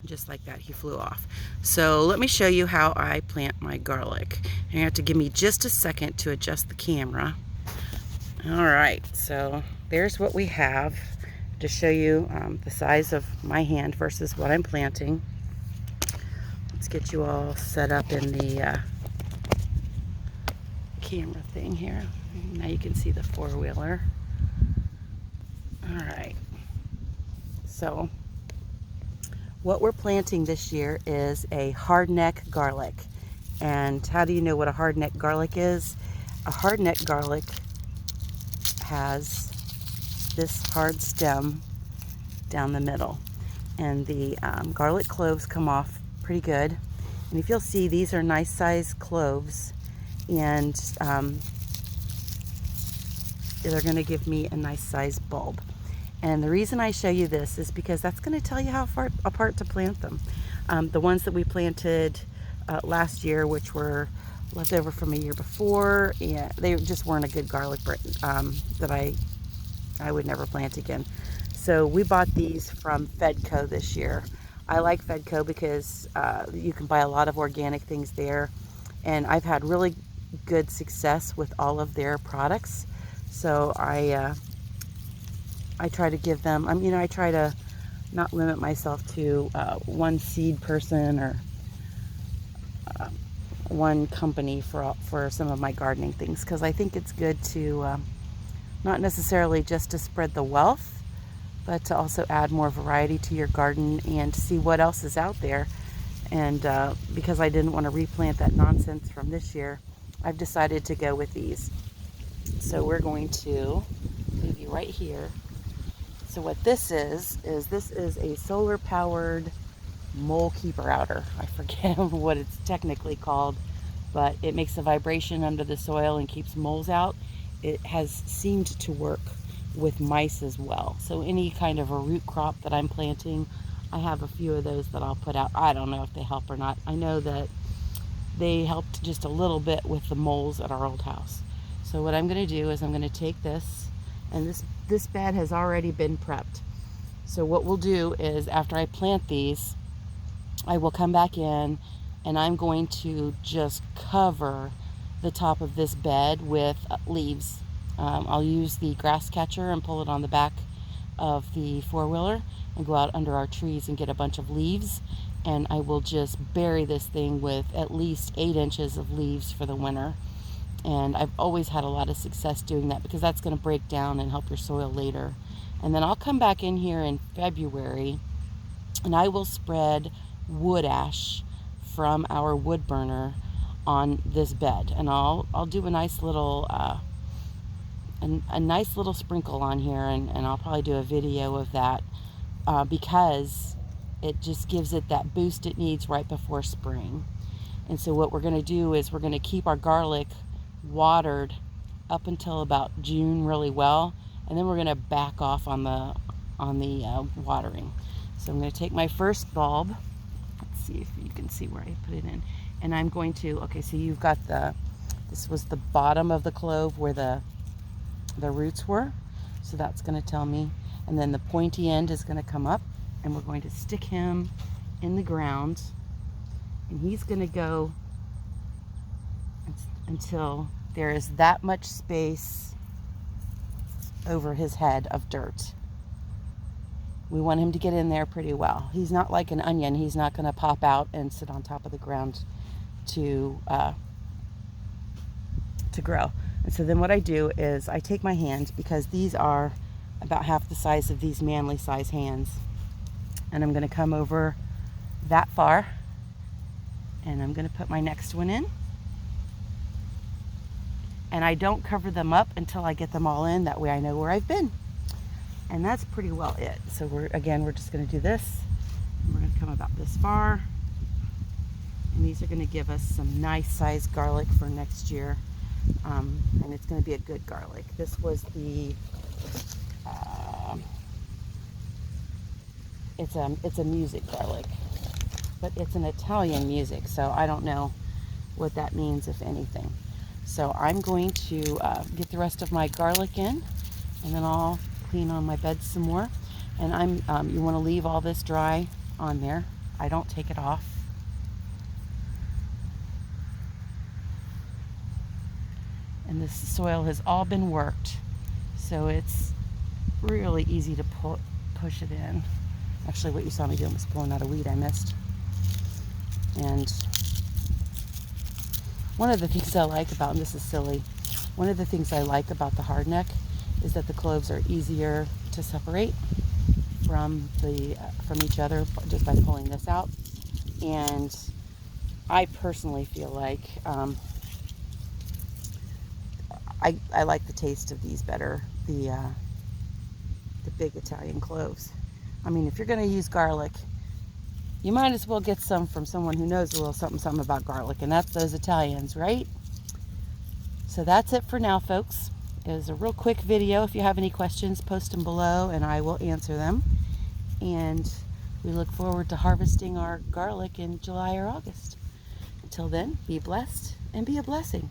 Just like that, he flew off. So let me show you how I plant my garlic. You have to give me just a second to adjust the camera. All right, so there's what we have to show you the size of my hand versus what I'm planting. Let's get you all set up in the camera thing here. Now you can see the four-wheeler. All right, so what we're planting this year is a hardneck garlic. And how do you know what a hardneck garlic is? A hardneck garlic has this hard stem down the middle, and the garlic cloves come off pretty good. And if you'll see, these are nice sized cloves, and they're going to give me a nice sized bulb. And the reason I show you this is because that's going to tell you how far apart to plant them. The ones that we planted last year, which were left over from a year before, and they just weren't a good garlic that I would never plant again. So we bought these from Fedco this year. I like Fedco because you can buy a lot of organic things there, and I've had really good success with all of their products. So I try to give them, I try to not limit myself to one seed person or one company for some of my gardening things, because I think it's good to not necessarily just to spread the wealth, but to also add more variety to your garden and see what else is out there. And because I didn't want to replant that nonsense from this year, I've decided to go with these. So we're going to leave you right here. So what this is this is a solar powered mole keeper outer. I forget what it's technically called, but it makes a vibration under the soil and keeps moles out. It has seemed to work with mice as well. So any kind of a root crop that I'm planting, I have a few of those that I'll put out. I don't know if they help or not. I know that they helped just a little bit with the moles at our old house. So what I'm going to do is I'm going to take this, and this bed has already been prepped. So what we'll do is after I plant these, I will come back in and I'm going to just cover the top of this bed with leaves. I'll use the grass catcher and pull it on the back of the four-wheeler and go out under our trees and get a bunch of leaves, and I will just bury this thing with at least 8 inches of leaves for the winter. And I've always had a lot of success doing that because that's going to break down and help your soil later. And then I'll come back in here in February and I will spread wood ash from our wood burner on this bed, and I'll do a nice little a nice little sprinkle on here, and I'll probably do a video of that because it just gives it that boost it needs right before spring. And so what we're going to do is we're going to keep our garlic watered up until about June really well, and then we're going to back off on the watering. So I'm going to take my first bulb. Let's see if you can see where I put it in. And I'm going to, okay, so you've got this was the bottom of the clove where the roots were. So that's going to tell me. And then the pointy end is going to come up, and we're going to stick him in the ground. And he's going to go until there is that much space over his head of dirt. We want him to get in there pretty well. He's not like an onion. He's not going to pop out and sit on top of the ground to grow. And so then what I do is I take my hand, because these are about half the size of these manly size hands, and I'm going to come over that far, and I'm going to put my next one in. And I don't cover them up until I get them all in. That way I know where I've been. And that's pretty well it. So we're just going to do this. And we're going to come about this far. And these are going to give us some nice sized garlic for next year. And it's going to be a good garlic. This was the, it's a music garlic. But it's an Italian music, so I don't know what that means, if anything. So I'm going to get the rest of my garlic in, and then I'll clean on my bed some more. And you want to leave all this dry on there. I don't take it off. And this soil has all been worked, so it's really easy to push it in. Actually, what you saw me doing was pulling out a weed I missed. And one of the things I like about, and this is silly, one of the things I like about the hardneck is that the cloves are easier to separate from each other just by pulling this out. And I personally feel like I like the taste of these better, the big Italian cloves. I mean, if you're going to use garlic, you might as well get some from someone who knows a little something about garlic, and that's those Italians, right? So that's it for now, folks. It was a real quick video. If you have any questions, post them below and I will answer them. And we look forward to harvesting our garlic in July or August. Until then, be blessed and be a blessing.